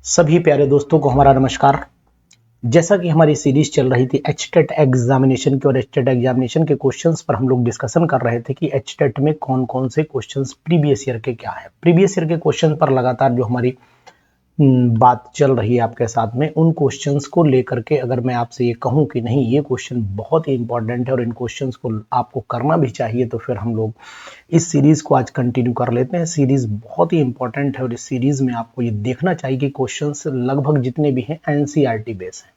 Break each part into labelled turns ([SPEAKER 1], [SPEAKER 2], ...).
[SPEAKER 1] सभी प्यारे दोस्तों को हमारा नमस्कार। जैसा कि हमारी सीरीज चल रही थी एचटेट एग्जामिनेशन की और एचटेट एग्जामिनेशन के क्वेश्चंस पर हम लोग डिस्कशन कर रहे थे कि एचटेट में कौन कौन से क्वेश्चंस प्रीवियस ईयर के क्या है। प्रीवियस ईयर के क्वेश्चन पर लगातार जो हमारी बात चल रही है आपके साथ में, उन क्वेश्चंस को लेकर के अगर मैं आपसे ये कहूं कि नहीं ये क्वेश्चन बहुत ही इंपॉर्टेंट है और इन क्वेश्चंस को आपको करना भी चाहिए, तो फिर हम लोग इस सीरीज को आज कंटिन्यू कर लेते हैं। सीरीज बहुत ही इंपॉर्टेंट है और इस सीरीज में आपको ये देखना चाहिए कि क्वेश्चंस लगभग जितने भी हैं एनसीईआरटी बेस हैं।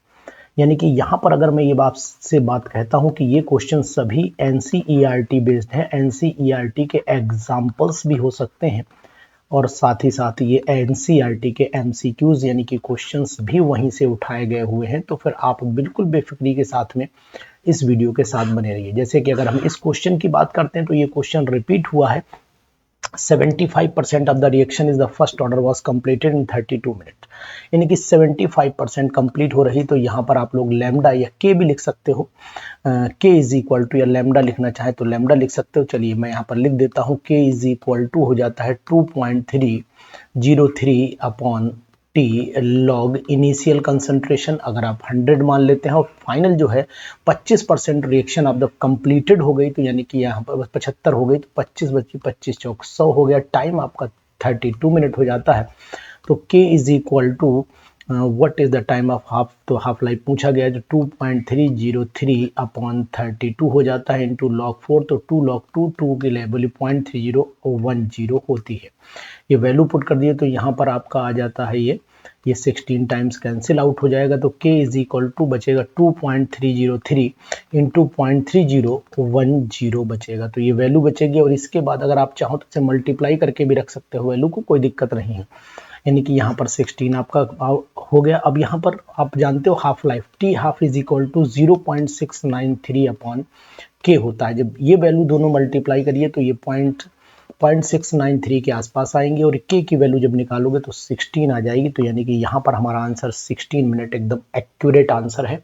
[SPEAKER 1] यानी कि यहाँ पर अगर मैं ये बात कहता हूँ कि ये क्वेश्चन सभी एनसीईआरटी बेस्ड हैं, एनसीईआरटी के एग्जाम्पल्स भी हो सकते हैं और साथ ही साथ ये एनसीईआरटी के एमसीक्यूज यानी कि क्वेश्चंस भी वहीं से उठाए गए हुए हैं। तो फिर आप बिल्कुल बेफिक्री के साथ में इस वीडियो के साथ बने रहिए। जैसे कि अगर हम इस क्वेश्चन की बात करते हैं तो ये क्वेश्चन रिपीट हुआ है। 75% of the reaction is the first order was completed in 32 minute, यानी कि 75% कंप्लीट हो रही। तो यहाँ पर आप लोग लैम्डा या के भी लिख सकते हो, के इज इक्वल टू, या लैम्डा लिखना चाहे तो लैम्डा लिख सकते हो। चलिए मैं यहाँ पर लिख देता हूँ, के इज इक्वल टू हो जाता है 2.303 upon T log initial concentration. अगर आप 100 मान लेते हैं और फाइनल जो है 25% रिएक्शन ऑफ द कंप्लीटेड हो गई, तो यानी कि यहाँ पर 75 हो गई, तो 25 बची 25 चौक 100 हो गया। टाइम आपका 32 मिनट हो जाता है। तो k is equal to what is the time of half, तो हाफ लाइफ पूछा गया है, जो 2.303 अपॉन 32 हो जाता है इंटू log 4। तो 2 log 2 की वैल्यू 0.3010 होती है। ये वैल्यू पुट कर दिए तो यहाँ पर आपका आ जाता है ये 16 टाइम्स कैंसिल आउट हो जाएगा। तो k इज इक्वल टू बचेगा 2.303 इंटू 0.3010 बचेगा। तो ये वैल्यू बचेगी और इसके बाद अगर आप चाहो तो इसे मल्टीप्लाई करके भी रख सकते हो वैल्यू को, कोई दिक्कत नहीं है। यानी कि यहाँ पर 16 आपका हो गया। अब यहाँ पर आप जानते हो half life, T half is equal to 0.693 upon के होता है। जब ये वैल्यू दोनों मल्टीप्लाई करिए तो ये 0.693 के आसपास आएंगे और के की वैल्यू जब निकालोगे तो 16 आ जाएगी। तो यानी कि यहाँ पर हमारा आंसर 16 मिनट एकदम एक्यूरेट आंसर है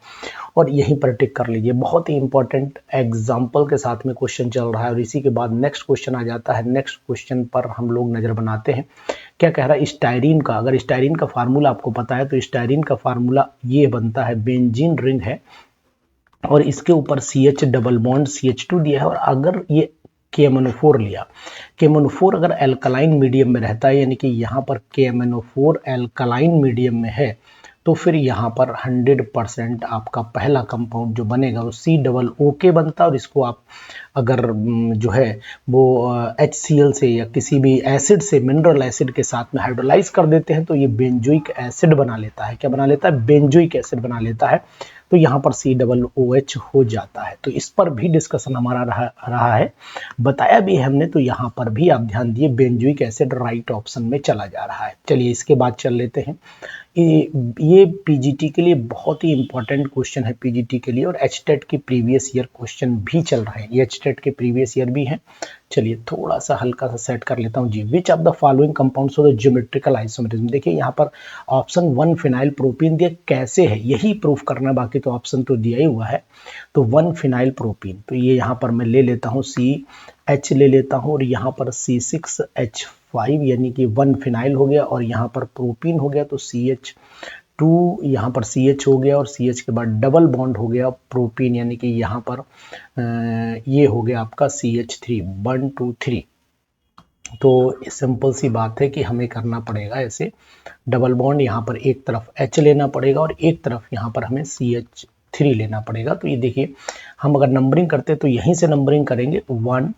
[SPEAKER 1] और यहीं पर टिक कर लीजिए। बहुत ही इंपॉर्टेंट एग्जाम्पल के साथ में क्वेश्चन चल रहा है और इसी के बाद नेक्स्ट क्वेश्चन आ जाता है। नेक्स्ट क्वेश्चन पर हम लोग नजर बनाते हैं। क्या कह रहा है स्टाइरीन का, अगर स्टाइरीन का फार्मूला आपको पता है तो स्टाइरीन का फार्मूला ये बनता है, बेंजीन रिंग है और इसके ऊपर CH डबल बॉन्ड CH2 दिया है। और अगर ये KMnO4 लिया, KMnO4 अगर एल्कलाइन मीडियम में रहता है, यानी कि यहाँ पर KMnO4 एल्कलाइन मीडियम में है, तो फिर यहाँ पर 100% आपका पहला कंपाउंड जो बनेगा वो COO बनता है। और इसको आप अगर जो है वो HCl से या किसी भी एसिड से, मिनरल एसिड के साथ में हाइड्रोलाइज कर देते हैं तो ये बेंजोइक एसिड बना लेता है। क्या बना लेता है? बेंजोइक एसिड बना लेता है। तो यहाँ पर COOH हो जाता है। तो इस पर भी डिस्कशन हमारा रहा है, बताया भी है हमने। तो यहाँ पर भी आप ध्यान दिए, बेंजोइक एसिड राइट ऑप्शन में चला जा रहा है। चलिए इसके बाद चल लेते हैं। ये पीजीटी के लिए बहुत ही इंपॉर्टेंट क्वेश्चन है, पीजीटी के लिए, और एचटेट के प्रीवियस ईयर क्वेश्चन भी चल रहे हैं। ये एचटेट के प्रीवियस ईयर भी हैं। चलिए थोड़ा सा हल्का सा सेट कर लेता हूँ जी। Which of the following compounds of the geometrical isomerism, देखिए यहाँ पर ऑप्शन 1 फिनाइल प्रोपीन दिया, कैसे है यही प्रूफ करना, बाकी तो ऑप्शन तो दिया ही हुआ है। तो 1 फिनाइल प्रोपीन, तो ये यहाँ पर मैं ले लेता हूँ CH ले लेता हूँ और यहाँ पर C6H5 यानी कि 1 फिनाइल हो गया और यहाँ पर प्रोपीन हो गया। तो CH2 यहाँ पर CH हो गया और CH के बाद डबल बॉन्ड हो गया प्रोपीन, यानी कि यहाँ पर ये हो गया आपका CH3 1 2 3। तो सिंपल सी बात है कि हमें करना पड़ेगा ऐसे डबल बॉन्ड, यहाँ पर एक तरफ H लेना पड़ेगा और एक तरफ यहाँ पर हमें CH3 लेना पड़ेगा। तो ये देखिए हम अगर नंबरिंग करते हैं तो यहीं से नंबरिंग करेंगे 1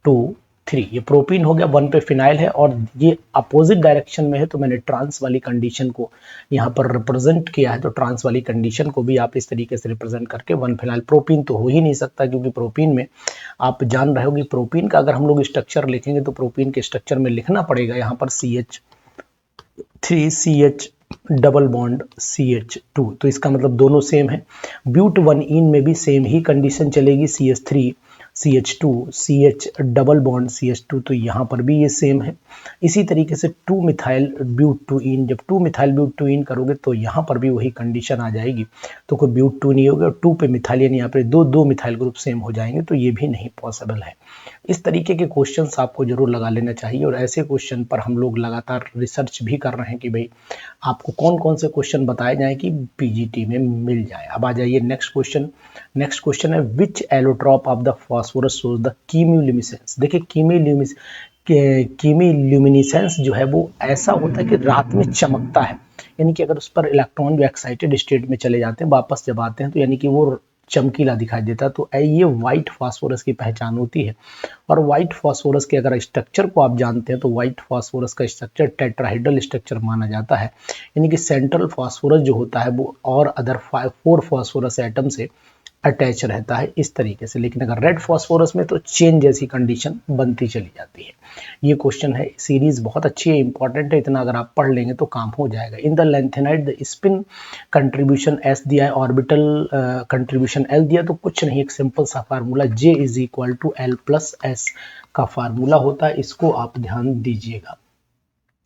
[SPEAKER 1] 2 3। ये प्रोपीन हो गया, 1 पे फिनाइल है और ये अपोजिट डायरेक्शन में है। तो मैंने ट्रांस वाली कंडीशन को यहाँ पर रिप्रेजेंट किया है। तो ट्रांस वाली कंडीशन को भी आप इस तरीके से रिप्रेजेंट करके 1 फिनाइल, प्रोपीन तो हो ही नहीं सकता क्योंकि प्रोपीन में आप जान रहे हो कि प्रोपीन का अगर हम लोग स्ट्रक्चर लिखेंगे तो प्रोपीन के स्ट्रक्चर में लिखना पड़ेगा यहाँ पर CH3 CH double bond CH2। तो इसका मतलब दोनों सेम है। ब्यूट 1 में भी सेम ही कंडीशन चलेगी, CH3 CH2 CH double bond CH2। तो यहाँ पर भी ये सेम है। इसी तरीके से 2 मिथाइल ब्यूट 2 जब 2 मिथाइल ब्यूट 2 करोगे तो यहाँ पर भी वही कंडीशन आ जाएगी। तो कोई ब्यूट 2 नहीं होगा और 2 पे मिथाइल, यानी यहाँ पे दो मिथाइल ग्रुप सेम हो जाएंगे। तो ये भी नहीं पॉसिबल है। इस तरीके के क्वेश्चंस आपको जरूर लगा लेना चाहिए और ऐसे क्वेश्चन पर हम लोग लगातार रिसर्च भी कर रहे हैं कि भाई आपको कौन कौन से क्वेश्चन बताए जाएं कि पीजीटी में मिल जाए। अब आ जाइए नेक्स्ट क्वेश्चन। नेक्स्ट क्वेश्चन है which allotrope of the phosphorus shows the chemiluminescence. देखिए कीम्यूल्यूमिनेसेंस जो है वो ऐसा होता है कि रात में चमकता है, यानी कि अगर उस पर इलेक्ट्रॉन जो एक्साइटेड स्टेट में चले जाते हैं वापस जब आते हैं तो यानी कि वो चमकीला दिखाई देता है। तो ये व्हाइट फास्फोरस की पहचान होती है। और व्हाइट फास्फोरस के अगर स्ट्रक्चर को आप जानते हैं तो व्हाइट फास्फोरस का स्ट्रक्चर टेट्राहेड्रल स्ट्रक्चर माना जाता है, यानी कि सेंट्रल फास्फोरस जो होता है वो और अदर 4 फास्फोरस एटम से अटैच रहता है इस तरीके से। लेकिन अगर रेड फास्फोरस में तो चेन जैसी कंडीशन बनती चली जाती है। ये क्वेश्चन है, सीरीज बहुत अच्छी है, इंपॉर्टेंट है, इतना अगर आप पढ़ लेंगे तो काम हो जाएगा। In the lanthanide the spin contribution S दिया है, ऑर्बिटल कंट्रीब्यूशन एल दिया, तो कुछ नहीं, एक सिंपल सा formula J is equal to L plus S का फार्मूला होता है। इसको आप ध्यान दीजिएगा,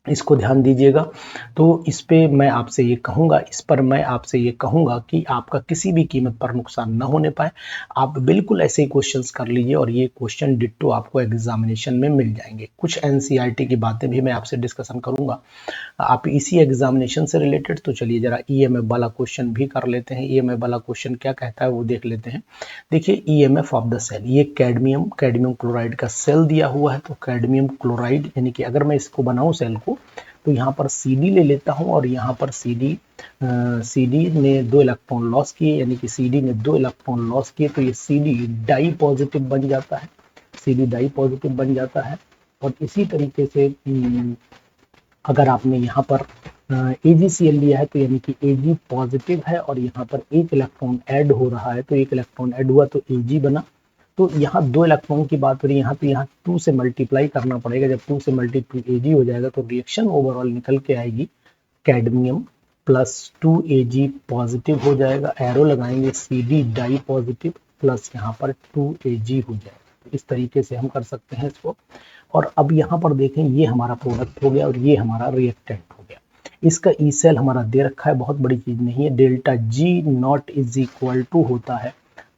[SPEAKER 1] इसको ध्यान दीजिएगा। तो इस पे मैं आपसे ये कहूँगा, इस पर मैं आपसे ये कहूँगा कि आपका किसी भी कीमत पर नुकसान न होने पाए। आप बिल्कुल ऐसे ही क्वेश्चंस कर लीजिए और ये क्वेश्चन डिट्टो आपको एग्जामिनेशन में मिल जाएंगे। कुछ एनसीईआरटी की बातें भी मैं आपसे डिस्कशन करूँगा आप इसी एग्जामिनेशन से रिलेटेड। तो चलिए जरा ईएमएफ वाला क्वेश्चन भी कर लेते हैं। ईएमएफ वाला क्वेश्चन क्या कहता है वो देख लेते हैं। देखिए ईएमएफ ऑफ द सेल, ये कैडमियम क्लोराइड का सेल दिया हुआ है। तो कैडमियम क्लोराइड यानी कि अगर मैं इसको बनाऊं सेल को तो यहाँ पर CD ले लेता हूँ और यहाँ पर CD ने 2 इलेक्ट्रॉन लॉस किए, यानी कि CD ने 2 इलेक्ट्रॉन लॉस किए तो ये CD डाई पॉजिटिव बन जाता है, CD डाई पॉजिटिव बन जाता है। और इसी तरीके से अगर आपने यहाँ पर AgCl लिया है तो यानी कि Ag पॉजिटिव है और यहाँ पर एक इलेक्ट्रॉन ऐड हो रहा है, तो एक इलेक्ट्रॉन ऐड हुआ तो Ag बना। तो यहाँ 2 इलेक्ट्रॉन की बात हो रही है, यहाँ तो यहाँ 2 से मल्टीप्लाई करना पड़ेगा। जब 2 से मल्टीप्लाई Ag हो जाएगा तो रिएक्शन ओवरऑल निकल के आएगी कैडमियम प्लस 2Ag पॉजिटिव हो जाएगा, एरो लगाएंगे CD डाई पॉजिटिव प्लस यहाँ पर 2Ag हो जाएगा। इस तरीके से हम कर सकते हैं इसको। और अब यहाँ पर देखें ये हमारा प्रोडक्ट हो गया और ये हमारा रिएक्टेंट हो गया। इसका ई सेल हमारा दे रखा है, बहुत बड़ी चीज नहीं है। Delta G0 is equal to होता है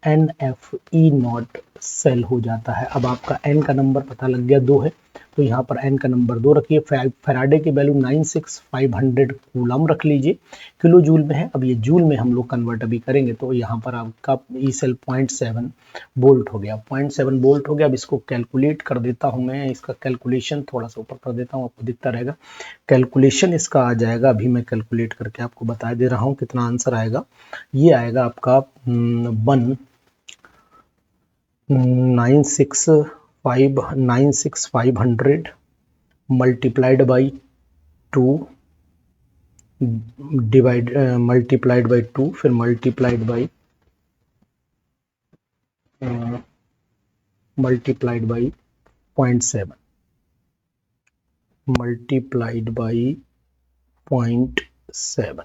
[SPEAKER 1] NFE0 सेल हो जाता है। अब आपका N का नंबर पता लग गया 2 है, तो यहाँ पर N का नंबर 2 रखिए। फैराडे की वैल्यू 96500 कूलम रख लीजिए, किलो जूल में है। अब ये जूल में हम लोग कन्वर्ट अभी करेंगे तो यहाँ पर आपका ई सेल 0.7 वोल्ट हो गया, 0.7 वोल्ट हो गया। अब इसको कैलकुलेट कर देता हूँ मैं, इसका कैलकुलेशन थोड़ा सा ऊपर कर देता हूँ, आपको दिखता रहेगा। कैलकुलेशन इसका आ जाएगा, अभी मैं कैलकुलेट करके आपको बता दे रहा हूँ कितना आंसर आएगा। ये आएगा आपका 96500 मल्टीप्लाइड बाई 2 मल्टीप्लाइड बाई 2 फिर मल्टीप्लाइड बाई 0.7 मल्टीप्लाइड बाई 0.7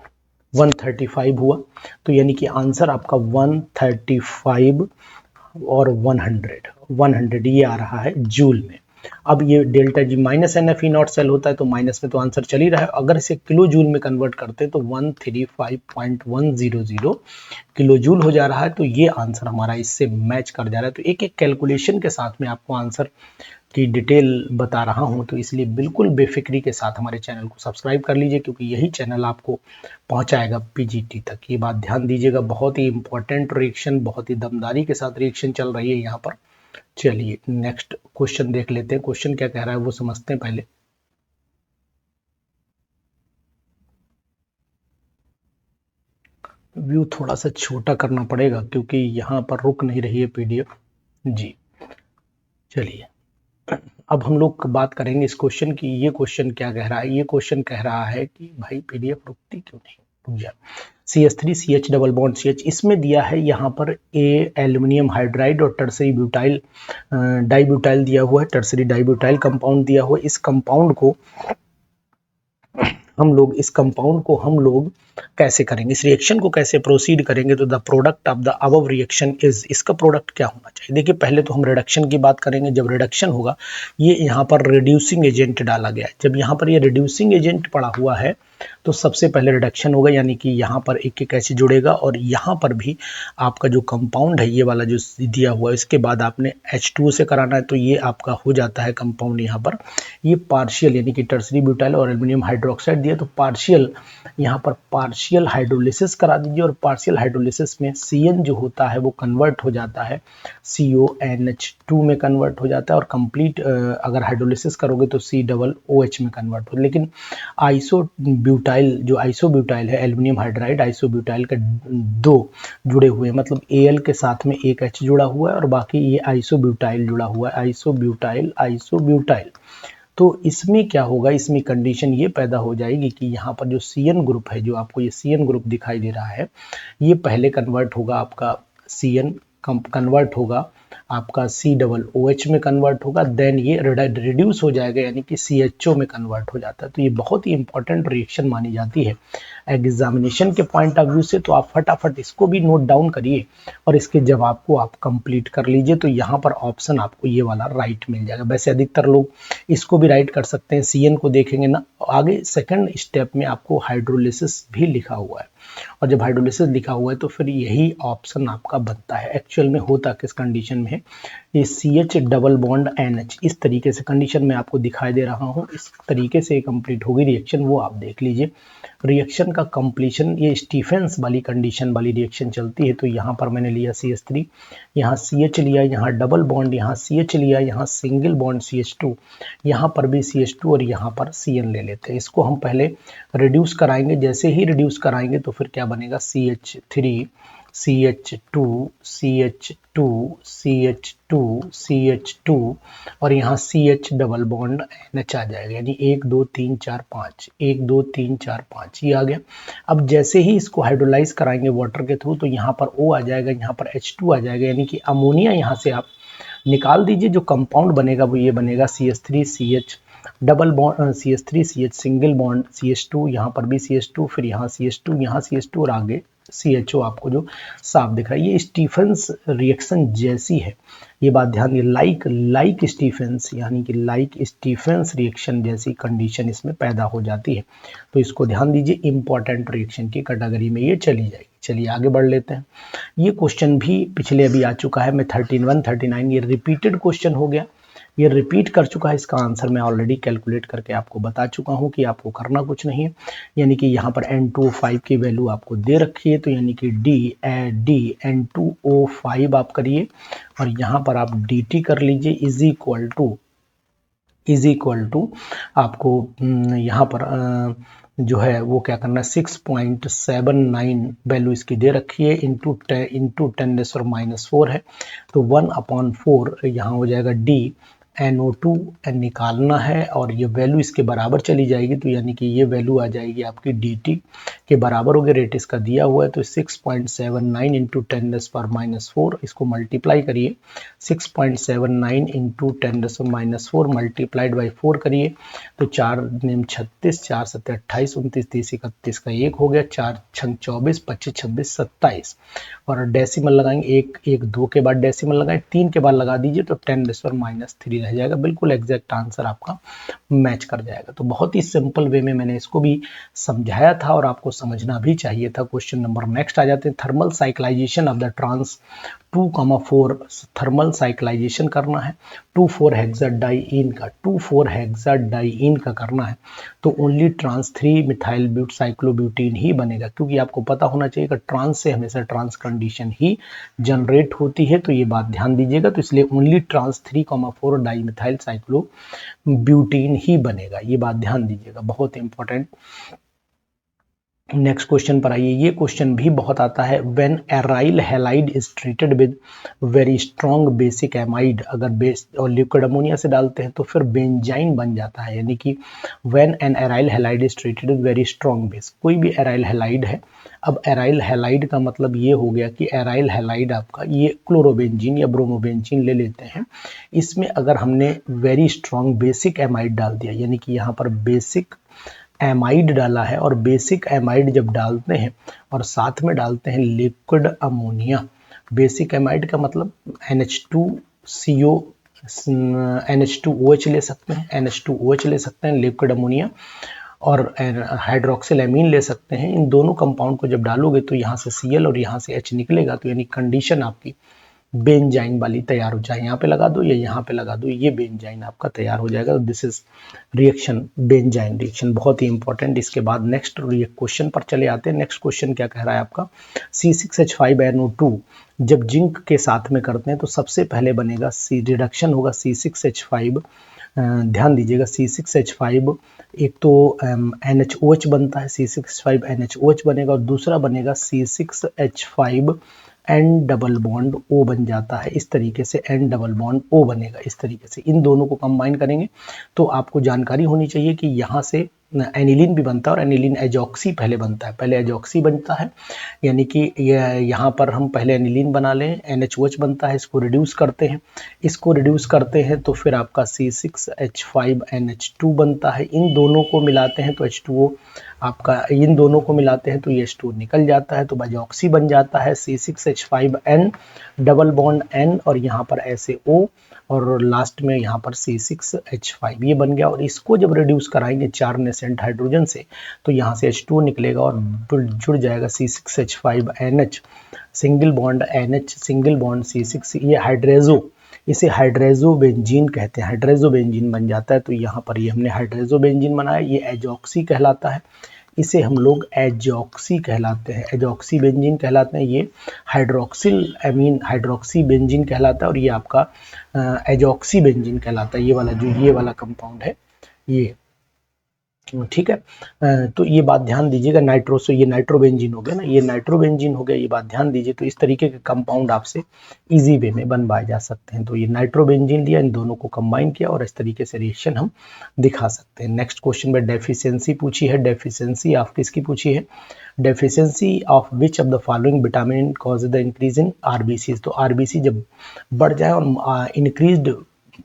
[SPEAKER 1] 135 हुआ। तो यानी कि आंसर आपका 135 और 100 ये आ रहा है जूल में। अब ये delta G minus NFE0 cell होता है तो माइनस में तो आंसर चल ही रहा है। अगर इसे किलो जूल में कन्वर्ट करते तो 135.100 किलो जूल हो जा रहा है। तो ये आंसर हमारा इससे मैच कर जा रहा है। तो एक एक कैलकुलेशन के साथ में आपको आंसर की डिटेल बता रहा हूं, तो इसलिए बिल्कुल बेफिक्री के साथ हमारे चैनल को सब्सक्राइब कर लीजिए, क्योंकि यही चैनल आपको पहुंचाएगा पीजीटी तक। ये बात ध्यान दीजिएगा, बहुत ही इंपॉर्टेंट रिएक्शन, बहुत ही दमदारी के साथ रिएक्शन चल रही है यहाँ पर। चलिए नेक्स्ट क्वेश्चन देख लेते हैं। क्वेश्चन क्या कह रहा है वो समझते हैं पहले। व्यू थोड़ा सा छोटा करना पड़ेगा क्योंकि यहाँ पर रुक नहीं रही है पीडीएफ जी। चलिए अब हम लोग बात करेंगे इस क्वेश्चन की। ये क्वेश्चन क्या कह रहा है? ये क्वेश्चन कह रहा है कि भाई पीडीएफ रुकती क्यों नहीं, रुक जा। CH3CH डबल बॉन्ड CH, इसमें दिया है यहाँ पर एल्यूमिनियम हाइड्राइड और टर्सरी ब्यूटाइल डाइब्यूटाइल दिया हुआ है, टर्सरी डाइब्यूटाइल कंपाउंड दिया हुआ है। इस कंपाउंड को हम लोग कैसे करेंगे, इस रिएक्शन को कैसे प्रोसीड करेंगे? तो the product of the above reaction is, इसका प्रोडक्ट क्या होना चाहिए? देखिए पहले तो हम रिडक्शन की बात करेंगे। जब रिडक्शन होगा, ये यहाँ पर रिड्यूसिंग एजेंट डाला गया है। जब यहाँ पर ये रिड्यूसिंग एजेंट पड़ा हुआ है तो सबसे पहले रिडक्शन होगा, यानी कि यहाँ पर एक एक H जुड़ेगा और यहाँ पर भी आपका जो कंपाउंड है ये वाला जो दिया हुआ है, इसके बाद आपने H2O से कराना है, तो ये आपका हो जाता है कंपाउंड यहाँ पर। ये पार्शियल यानी कि टर्सरी ब्यूटाइल और एल्युमिनियम हाइड्रोक्साइड दिया, तो पार्शियल यहाँ पर पार्शियल हाइड्रोलिसिस करा दीजिए, और पार्शियल हाइड्रोलिसिस में CN जो होता है वो कन्वर्ट हो जाता है CONH2 में कन्वर्ट हो जाता है, और कंप्लीट अगर हाइड्रोलिसिस करोगे तो COOH में कन्वर्ट हो। लेकिन आइसोब्यूटाइल जो आइसोब्यूटाइल है, एल्युमिनियम हाइड्राइड आइसोब्यूटाइल के 2 जुड़े हुए हैं, मतलब Al के साथ में एक H जुड़ा हुआ है और बाकी ये आइसोब्यूटाइल जुड़ा हुआ है, आइसोब्यूटाइल। तो इसमें क्या होगा, इसमें कंडीशन ये पैदा हो जाएगी कि यहाँ पर जो CN ग्रुप है, जो आपको ये CN ग्रुप दिखाई दे रहा है, ये पहले कन्वर्ट होगा आपका CN कन्वर्ट होगा आपका COOH में कन्वर्ट होगा, देन ये रिड्यूस हो जाएगा यानी कि CHO में कन्वर्ट हो जाता है। तो ये बहुत ही इंपॉर्टेंट रिएक्शन मानी जाती है एग्जामिनेशन के पॉइंट ऑफ व्यू से। तो आप फटाफट इसको भी नोट डाउन करिए और इसके जवाब को आप कंप्लीट कर लीजिए। तो यहाँ पर ऑप्शन आपको ये वाला राइट मिल जाएगा। वैसे अधिकतर लोग इसको भी राइट कर सकते हैं, CN को देखेंगे ना, आगे सेकंड स्टेप में आपको हाइड्रोलिसिस भी लिखा हुआ है, और जब हाइड्रोलिसिस लिखा हुआ है तो फिर यही ऑप्शन आपका बनता है। एक्चुअल में होता किस कंडीशन में है, ये CH डबल बॉन्ड NH इस तरीके से कंडीशन में आपको दिखाई दे रहा हूँ, इस तरीके से कंप्लीट होगी रिएक्शन, वो आप देख लीजिए। रिएक्शन का कंप्लीशन ये स्टीफेंस वाली कंडीशन वाली रिएक्शन चलती है। तो यहाँ पर मैंने लिया CH3, यहाँ CH लिया, यहाँ डबल बॉन्ड, यहाँ CH लिया, यहाँ सिंगल बॉन्ड CH2, यहाँ पर भी CH2 और यहाँ पर CN ले लेते हैं। इसको हम पहले रिड्यूस कराएंगे, जैसे ही रिड्यूस कराएंगे तो फिर क्या बनेगा, CH3 CH2 CH2 CH2 CH2 और यहाँ CH डबल बॉन्ड NH आ जाएगा, यानी 1 2 3 4 5 1 2 3 4 5 ये आ गया। अब जैसे ही इसको हाइड्रोलाइज कराएंगे वाटर के थ्रू तो यहाँ पर O आ जाएगा, यहाँ पर H2 आ जाएगा, यानी कि अमोनिया यहाँ से आप निकाल दीजिए। जो कंपाउंड बनेगा वो ये बनेगा CH3 CH double bond CH3 CH single bond CH2, यहाँ पर भी CH2, फिर यहाँ CH2, यहाँ CH2 और आगे CHO आपको जो साफ दिख रहा है। ये स्टीफेंस रिएक्शन जैसी है, ये बात ध्यान दिए, लाइक स्टीफेंस यानी कि लाइक स्टीफेंस रिएक्शन जैसी कंडीशन इसमें पैदा हो जाती है। तो इसको ध्यान दीजिए, इंपॉर्टेंट रिएक्शन की कैटेगरी में ये चली जाएगी। चलिए आगे बढ़ लेते हैं। ये क्वेश्चन भी पिछले अभी आ चुका है, मैं 31 39 ये रिपीटेड क्वेश्चन हो गया, ये रिपीट कर चुका है। इसका आंसर मैं ऑलरेडी कैलकुलेट करके आपको बता चुका हूँ कि आपको करना कुछ नहीं है, यानी कि यहाँ पर N2O5 की वैल्यू आपको दे रखी है, तो यानी कि D N2O5 आप करिए और यहाँ पर आप DT कर लीजिए इज इक्वल टू आपको यहाँ पर जो है वो क्या करना है, 6.79 वैल्यू इसकी दे रखी है, इंटू 10⁻⁻⁴ है, तो 1/4 यहाँ हो जाएगा D NO2 निकालना है और ये वैल्यू इसके बराबर चली जाएगी, तो यानी कि ये वैल्यू आ जाएगी आपकी DT के बराबर होगी। रेट इसका दिया हुआ है, तो 6.79 इंटू 10⁻⁻⁴, इसको मल्टीप्लाई करिए, 6.79 इंटू 10⁻⁻⁴ मल्टीप्लाइड बाई 4 करिए, तो 4 9 36, 4 7 28, 29 30 31 का 1 हो गया, 4 6 24, 25 26 27 और डेसिमल लगाएंगे, 1 2 के बाद डेसिमल लगाएं, 3 के बाद लगा दीजिए तो 10⁻³ रह जाएगा। बिल्कुल एग्जैक्ट आंसर आपका मैच कर जाएगा। तो बहुत ही सिंपल वे में मैंने इसको भी समझाया था और आपको समझना भी चाहिए था। क्वेश्चन नंबर नेक्स्ट आ जाते हैं। Thermal cyclization of the trans 2,4 thermal cyclization करना है 2,4 हेक्साडाइइन का 2,4 हेक्साडाइइन का करना है, तो ओनली ट्रांस 3 मिथाइल ब्यूट साइक्लोब्यूटीन ही बनेगा, क्योंकि आपको पता होना चाहिए कि ट्रांस से हमेशा ट्रांस कंडीशन ही जनरेट होती है, तो ये बात ध्यान दीजिएगा। तो इसलिए ओनली ट्रांस 3,4 डाई मिथाइल साइक्लोब्यूटीन ही बनेगा, ये बात ध्यान दीजिएगा, बहुत इंपॉर्टेंट। नेक्स्ट क्वेश्चन पर आइए। ये क्वेश्चन भी बहुत आता है। When aryl halide is treated with very strong basic amide, अगर बेस और लिक्विड अमोनिया से डालते हैं तो फिर बेंजाइन बन जाता है, यानी कि when an aryl halide is treated with very strong base, कोई भी एराइल हैलाइड है। अब एराइल हैलाइड का मतलब ये हो गया कि एराइल हैलाइड आपका ये क्लोरोबेंजीन या ब्रोमोबेंजीन ले लेते हैं, इसमें अगर हमने वेरी स्ट्रॉन्ग बेसिक एमाइड डाल दिया, यानी कि यहाँ पर बेसिक एमाइड डाला है, और बेसिक एमाइड जब डालते हैं और साथ में डालते हैं लिक्विड अमोनिया, बेसिक एमाइड का मतलब NH2CO NH2OH ले सकते हैं, NH2OH ले सकते हैं, लिक्विड अमोनिया, और हाइड्रोक्सिल एमीन ले सकते हैं। इन दोनों कंपाउंड को जब डालोगे तो यहाँ से Cl और यहाँ से H निकलेगा, तो यानी कंडीशन आपकी बेंजाइन वाली तैयार हो जाए। यहाँ पे लगा दो या यहाँ पे लगा दो, ये बेंजाइन आपका तैयार हो जाएगा। This is reaction, benzene reaction, बहुत ही इंपॉर्टेंट। इसके बाद नेक्स्ट क्वेश्चन पर चले आते हैं। नेक्स्ट क्वेश्चन क्या कह रहा है आपका, C6H5NO2 जब जिंक के साथ में करते हैं तो सबसे पहले बनेगा रिडक्शन होगा C6H5। ध्यान दीजिएगा C6H5 एक तो NaOH बनता है, C6H5 NaOH बनेगा, और दूसरा बनेगा C6H5 N double bond O बन जाता है। इस तरीके से N डबल बॉन्ड O बनेगा। इस तरीके से इन दोनों को कंबाइन करेंगे तो आपको जानकारी होनी चाहिए कि यहाँ से एनिलीन भी बनता है, और एनिलीन एजॉक्सी पहले बनता है, पहले एजॉक्सी बनता है, यानी कि यहाँ पर हम पहले एनिलीन बना लें, NaOH बनता है, इसको रिड्यूस करते हैं, तो फिर आपका C6H5NH2 बनता है। इन दोनों को मिलाते हैं तो H2O आपका, इन दोनों को मिलाते हैं तो ये H2O निकल जाता है, तो एजॉक्सी बन जाता है C6H5N डबल बॉन्ड N, और यहाँ पर ऐसे O, और लास्ट में यहाँ पर C6H5 ये बन गया। और इसको जब रिड्यूस कराएंगे 4 नेसेंट हाइड्रोजन से तो यहाँ से H2O निकलेगा और जुड़ जाएगा C6H5NH, single bond NH, single bond C6, ये हाइड्रेजो, इसे हाइड्रेजोबेंजीन कहते हैं, हाइड्रेजोबेंजीन बन जाता है। तो यहाँ पर ये हमने हाइड्रेजोबेंजीन बनाया, ये एजॉक्सी कहलाता है, इसे हम लोग एजॉक्सी कहलाते हैं, एजॉक्सी बेंजीन कहलाते हैं। ये हाइड्रोक्सिल एमीन हाइड्रोक्सी बेंजीन कहलाता है, और ये आपका एजॉक्सी बेंजीन कहलाता है, ये वाला जो ये वाला कंपाउंड है ये, ठीक है। तो ये बात ध्यान दीजिएगा, नाइट्रोसो ये नाइट्रोबेंजीन हो गया ना, ये नाइट्रोबेंजीन हो गया, ये बात ध्यान दीजिए। तो इस तरीके के कंपाउंड आपसे इजी वे में बनवाए जा सकते हैं। तो ये नाइट्रोबेंजीन लिया, इन दोनों को कंबाइन किया, और इस तरीके से रिएक्शन हम दिखा सकते हैं। नेक्स्ट क्वेश्चन में डेफिशिएंसी पूछी है, डेफिशिएंसी ऑफ किसकी पूछी है, deficiency of which of the following vitamin cause the increase in RBC. तो आरबीसी जब बढ़ जाए और इंक्रीज्ड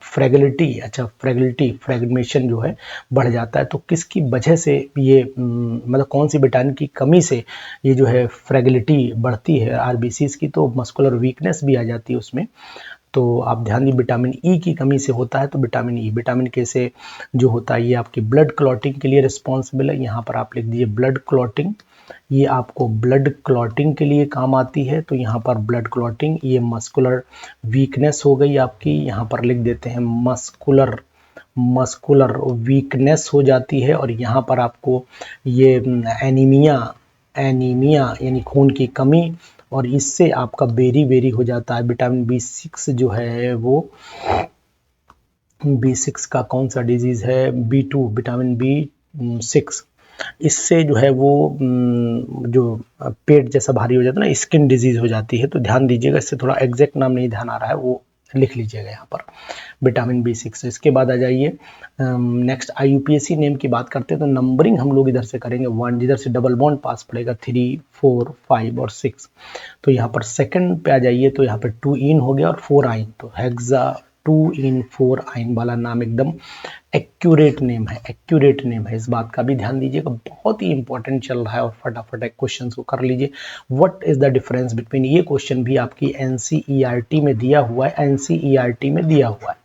[SPEAKER 1] फ्रेगलिटी, अच्छा फ्रेगमेशन जो है बढ़ जाता है, तो किसकी वजह से ये मतलब कौन सी विटामिन की कमी से ये जो है फ्रेगलिटी बढ़ती है आरबीसीज की, तो मस्कुलर वीकनेस भी आ जाती है उसमें। तो आप ध्यान दी, विटामिन ई की कमी से होता है, तो विटामिन ई, विटामिन के से जो होता है ये आपकी ब्लड क्लॉटिंग के लिए रिस्पॉन्सिबल है। यहाँ पर आप लिख दीजिए ब्लड क्लॉटिंग, ये आपको ब्लड क्लॉटिंग के लिए काम आती है। तो यहाँ पर ब्लड क्लॉटिंग, ये मस्कुलर वीकनेस हो गई आपकी, यहाँ पर लिख देते हैं मस्कुलर वीकनेस हो जाती है। और यहाँ पर आपको ये एनीमिया यानी खून की कमी, और इससे आपका बेरी हो जाता है। विटामिन B6 जो है वो, B6 का कौन सा डिजीज है, B2, विटामिन B6, इससे जो है वो जो पेट जैसा भारी हो जाता है ना, स्किन डिजीज हो जाती है। तो ध्यान दीजिएगा, इससे थोड़ा एग्जैक्ट नाम नहीं ध्यान आ रहा है, वो लिख लीजिएगा यहाँ पर विटामिन B6। इसके बाद आ जाइए नेक्स्ट IUPAC नेम की बात करते हैं, तो नंबरिंग हम लोग इधर से करेंगे 1, जिधर से डबल बॉन्ड पास पड़ेगा 3, 4, 5 और 6। तो यहाँ पर सेकंड पे आ जाइए, तो यहाँ पर 2 इन हो गया और 4 आइन, तो हेक्सा 2 इन 4 आइन वाला नाम एकदम एक्यूरेट नेम है, एक्यूरेट नेम है। इस बात का भी ध्यान दीजिएगा, बहुत ही इंपॉर्टेंट चल रहा है, और फटाफट क्वेश्चन को कर लीजिए। What is the difference between, ये क्वेश्चन भी आपकी NCERT में दिया हुआ है, NCERT में दिया हुआ है।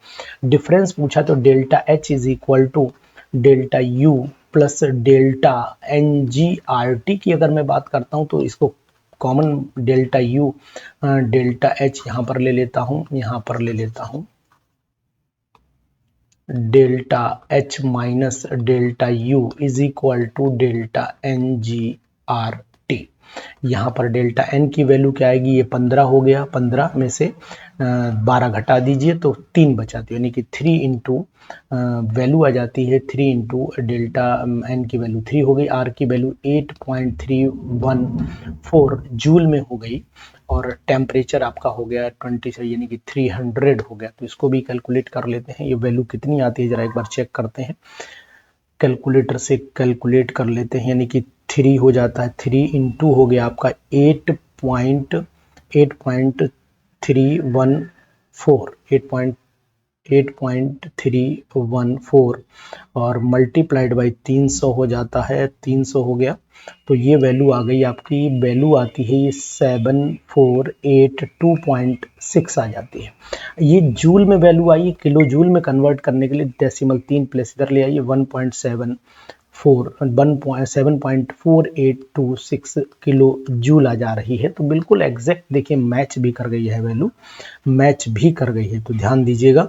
[SPEAKER 1] डिफरेंस पूछा तो delta H is equal to delta U plus delta NGRT की अगर मैं बात करता हूँ, तो इसको common delta U delta H यहाँ पर ले लेता हूँ, यहाँ पर ले लेता हूँ delta H minus delta U is equal to delta NGRT। यहाँ पर डेल्टा N की वैल्यू क्या आएगी, ये 15 हो गया, 15 में से 12 घटा दीजिए तो 3 बचाती है, यानी कि 3 इंटू वैल्यू आ जाती है, 3 इंटू डेल्टा N की वैल्यू 3 हो गई, R की वैल्यू 8.314 जूल में हो गई, और टेम्परेचर आपका हो गया 20 से यानी कि 300 हो गया। तो इसको भी कैलकुलेट कर लेते हैं, ये वैल्यू कितनी आती है जरा एक बार चेक करते हैं, कैलकुलेटर से कैलकुलेट कर लेते हैं, यानी कि 3 हो जाता है, 3 इंटू हो गया आपका 8.314 और मल्टीप्लाइड बाई 300 हो जाता है, 300 हो गया, तो ये वैल्यू आ गई आपकी, वैल्यू आती है ये 7482.6 आ जाती है। ये जूल में वैल्यू आई, किलो जूल में कन्वर्ट करने के लिए डेसिमल 3 प्लेस इधर ले आइए, 1.7 7.4826 किलो जूल आ जा रही है। तो बिल्कुल एग्जैक्ट देखिए मैच भी कर गई है, वैल्यू मैच भी कर गई है। तो ध्यान दीजिएगा,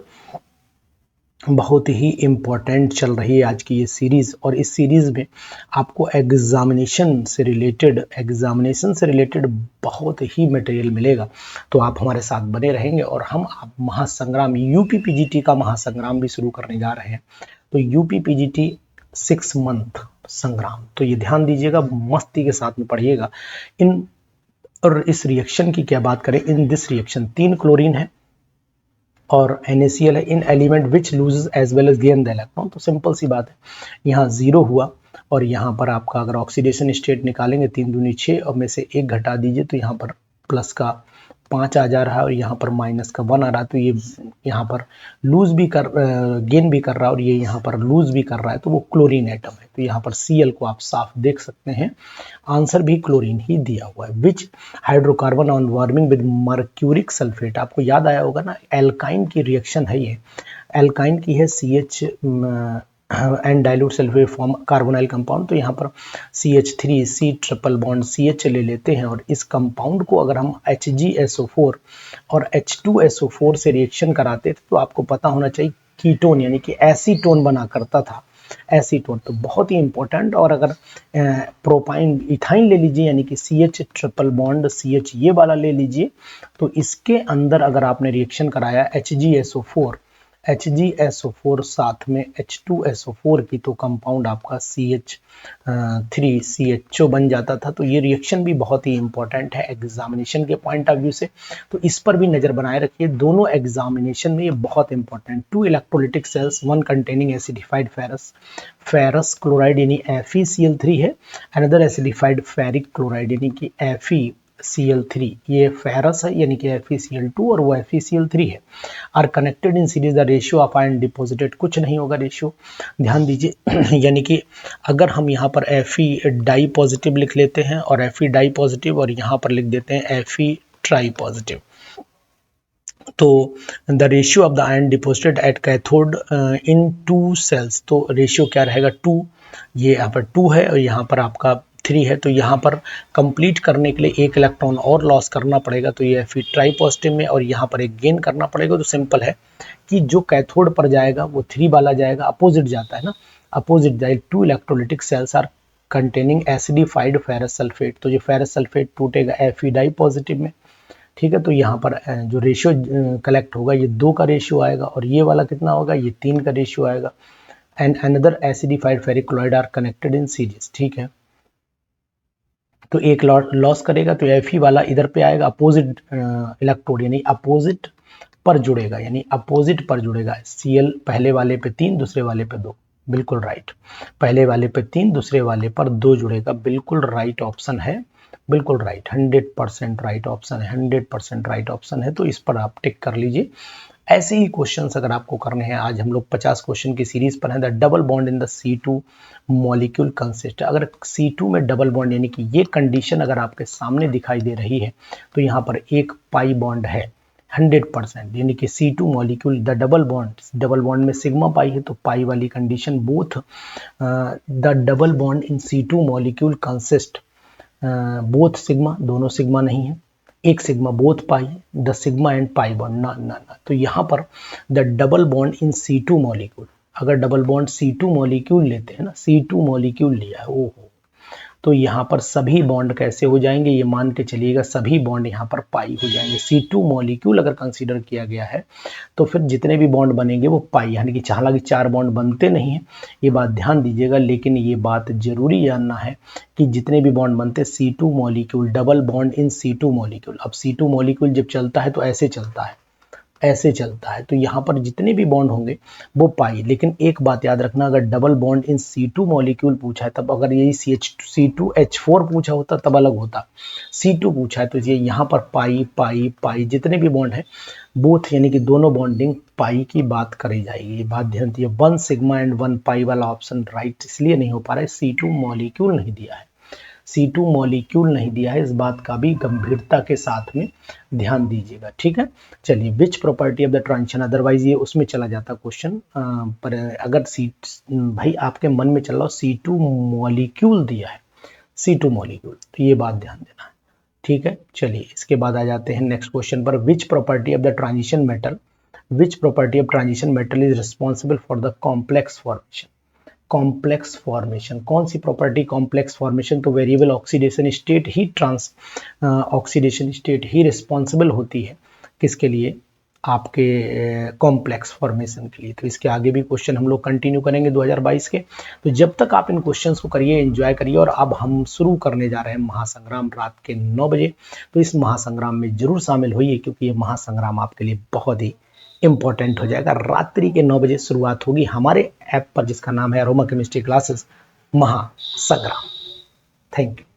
[SPEAKER 1] बहुत ही इम्पोर्टेंट चल रही है आज की ये सीरीज़, और इस सीरीज़ में आपको एग्जामिनेशन से रिलेटेड बहुत ही मटेरियल मिलेगा। तो आप हमारे साथ बने रहेंगे और हम आप महासंग्राम यूपी पीजीटी का महासंग्राम भी शुरू करने जा रहे हैं। तो यूपी पीजीटी 6 मंथ संग्राम, तो ये ध्यान दीजिएगा, मस्ती के साथ में पढ़िएगा। और इस रिएक्शन की क्या बात करें, इन दिस रिएक्शन 3 क्लोरीन है और NaCl है, in element which loses as well as gain the electron. तो सिंपल सी बात है, यहाँ 0 हुआ और यहाँ पर आपका अगर ऑक्सीडेशन स्टेट निकालेंगे 3 दूनी 6 और में से 1 घटा दीजिए तो यहाँ पर प्लस का 5 आ जा रहा है और यहाँ पर माइनस का 1 आ रहा है। तो ये यहाँ पर लूज भी गेन भी कर रहा है और ये यहाँ पर लूज भी कर रहा है, तो वो क्लोरीन एटम है। तो यहाँ पर Cl को आप साफ देख सकते हैं, आंसर भी क्लोरीन ही दिया हुआ है। Which hydrocarbon on warming with mercuric sulphate, आपको याद आया होगा ना, एल्काइन की रिएक्शन है ये, एल्काइन की है CH and dilute sulphate form carbonyl compound. तो यहाँ पर CH3C ट्रिपल बॉन्ड CH ले लेते हैं और इस कंपाउंड को अगर हम HgSO4 और H2SO4 से रिएक्शन कराते थे तो आपको पता होना चाहिए कीटोन यानी कि एसीटोन बना करता था, एसीटोन। तो बहुत ही इंपॉर्टेंट। और अगर प्रोपाइन इथाइन ले लीजिए यानी कि CH ट्रिपल बॉन्ड CH ये वाला ले लीजिए, तो इसके अंदर अगर आपने रिएक्शन कराया HgSO4 साथ में H2SO4 की, तो कंपाउंड आपका CH3CHO बन जाता था। तो ये रिएक्शन भी बहुत ही इंपॉर्टेंट है एग्जामिनेशन के पॉइंट ऑफ व्यू से, तो इस पर भी नज़र बनाए रखिए। दोनों एग्जामिनेशन में ये बहुत important. 2 electrolytic cells, 1 containing acidified ferrous chloride यानी FeCl3 है, अनदर एसिडिफाइड फेरिक क्लोराइड यानी कि FeCl3, ये फेरस है यानी कि FeCl2 और वो FeCl3 है। Are connected in series, the ratio of ion deposited, कुछ नहीं होगा रेशियो, ध्यान दीजिए। यानी कि अगर हम यहाँ पर Fe डाई पॉजिटिव लिख लेते हैं और Fe डाई पॉजिटिव और यहाँ पर लिख देते हैं Fe ट्राई पॉजिटिव, तो the ratio of the ion deposited at cathode in 2 cells, तो रेशियो क्या रहेगा 2, ये यहाँ पर 2 है और यहाँ पर आपका 3 है। तो यहाँ पर कंप्लीट करने के लिए 1 इलेक्ट्रॉन और लॉस करना पड़ेगा, तो ये फिर ट्राई पॉजिटिव में, और यहाँ पर एक गेन करना पड़ेगा। तो सिंपल है कि जो कैथोड पर जाएगा वो 3 वाला जाएगा, अपोजिट जाता है ना, अपोजिट जाए। 2 electrolytic cells are containing acidified ferrous sulphate, तो जो फेरस सल्फेट टूटेगा Fe डाई पॉजिटिव में, ठीक है। तो यहाँ पर जो रेशियो कलेक्ट होगा ये 2 का रेशियो आएगा और ये वाला कितना होगा, ये 3 का रेशियो आएगा। And another acidified ferric chloride are connected in series, ठीक है। तो एक लॉस करेगा तो Fe वाला इधर पे आएगा, अपोजिट इलेक्ट्रोड यानी अपोजिट पर जुड़ेगा, यानी अपोजिट पर जुड़ेगा। Cl पहले वाले पे 3 दूसरे वाले पे 2, बिल्कुल राइट। पहले वाले पे 3 दूसरे वाले पर 2 जुड़ेगा, बिल्कुल राइट ऑप्शन है, बिल्कुल राइट, 100% राइट ऑप्शन है, 100% राइट ऑप्शन है। तो इस पर आप टिक कर लीजिए। ऐसे ही क्वेश्चंस अगर आपको करने हैं, आज हम लोग 50 क्वेश्चन की सीरीज पर हैं। The double bond in the C2 molecule consist, अगर C2 में डबल बॉन्ड यानी कि ये कंडीशन अगर आपके सामने दिखाई दे रही है तो यहाँ पर एक पाई बॉन्ड है 100%, यानी कि C2 molecule the double bond में सिग्मा पाई है, तो पाई वाली condition both the double bond in C2 molecule consist both sigma, दोनों सिग्मा नहीं है, एक sigma, both pi, the sigma and pi bond ना ना ना। तो यहाँ पर the double bond in C2 molecule, अगर डबल बॉन्ड C2 मॉलिक्यूल लेते हैं ना, C2 मॉलिक्यूल लिया है, ओहो, तो यहाँ पर सभी बॉन्ड कैसे हो जाएंगे, ये मान के चलिएगा सभी बॉन्ड यहाँ पर पाई हो जाएंगे। C2 मॉलिक्यूल अगर कंसीडर किया गया है तो फिर जितने भी बॉन्ड बनेंगे वो पाई, यानी कि हालांकि 4 बॉन्ड बनते नहीं हैं, ये बात ध्यान दीजिएगा, लेकिन ये बात जरूरी जानना है कि जितने भी बॉन्ड बनते C2 molecule, double bond in C2 molecule. अब C2 मॉलिक्यूल जब चलता है तो ऐसे चलता है, ऐसे चलता है, तो यहाँ पर जितने भी बॉन्ड होंगे वो पाई। लेकिन एक बात याद रखना, अगर double bond in C2 molecule पूछा है तब, अगर यही C2H4 पूछा होता तब अलग होता, C2 पूछा है तो ये यहाँ पर पाई पाई पाई, जितने भी बॉन्ड है बोथ यानी कि दोनों बॉन्डिंग पाई की बात करी जाएगी। ये बात ध्यान दिए, 1 सिग्मा एंड 1 पाई वाला ऑप्शन राइट इसलिए नहीं हो पा रहा है, C2 मॉलिक्यूल नहीं दिया है। C2 मॉलिक्यूल नहीं दिया है, इस बात का भी गंभीरता के साथ में ध्यान दीजिएगा, ठीक है। चलिए, which property of the transition, otherwise ये उसमें चला जाता क्वेश्चन, पर अगर भाई आपके मन में चल रहा हो C2 मॉलिक्यूल दिया है, C2 मॉलिक्यूल, तो ये बात ध्यान देना है, ठीक है। चलिए, इसके बाद आ जाते हैं नेक्स्ट क्वेश्चन पर, which property of the transition metal, which property of transition metal is responsible for the complex formation, complex formation, कौन सी प्रॉपर्टी कॉम्प्लेक्स फॉर्मेशन, तो वेरिएबल ऑक्सीडेशन स्टेट ही ऑक्सीडेशन स्टेट ही रिस्पॉन्सिबल होती है किसके लिए, आपके कॉम्प्लेक्स फॉर्मेशन के लिए। तो इसके आगे भी क्वेश्चन हम लोग कंटिन्यू करेंगे 2022 के, तो जब तक आप इन क्वेश्चंस को करिए, एंजॉय करिए। और अब हम शुरू करने जा रहे हैं महासंग्राम रात के 9 बजे, तो इस महासंग्राम में जरूर शामिल होइए, क्योंकि ये महासंग्राम आपके लिए बहुत ही इंपॉर्टेंट हो जाएगा। रात्रि के 9 बजे शुरुआत होगी हमारे ऐप पर, जिसका नाम है अरोमा केमिस्ट्री क्लासेस महासंग्राम। Thank you.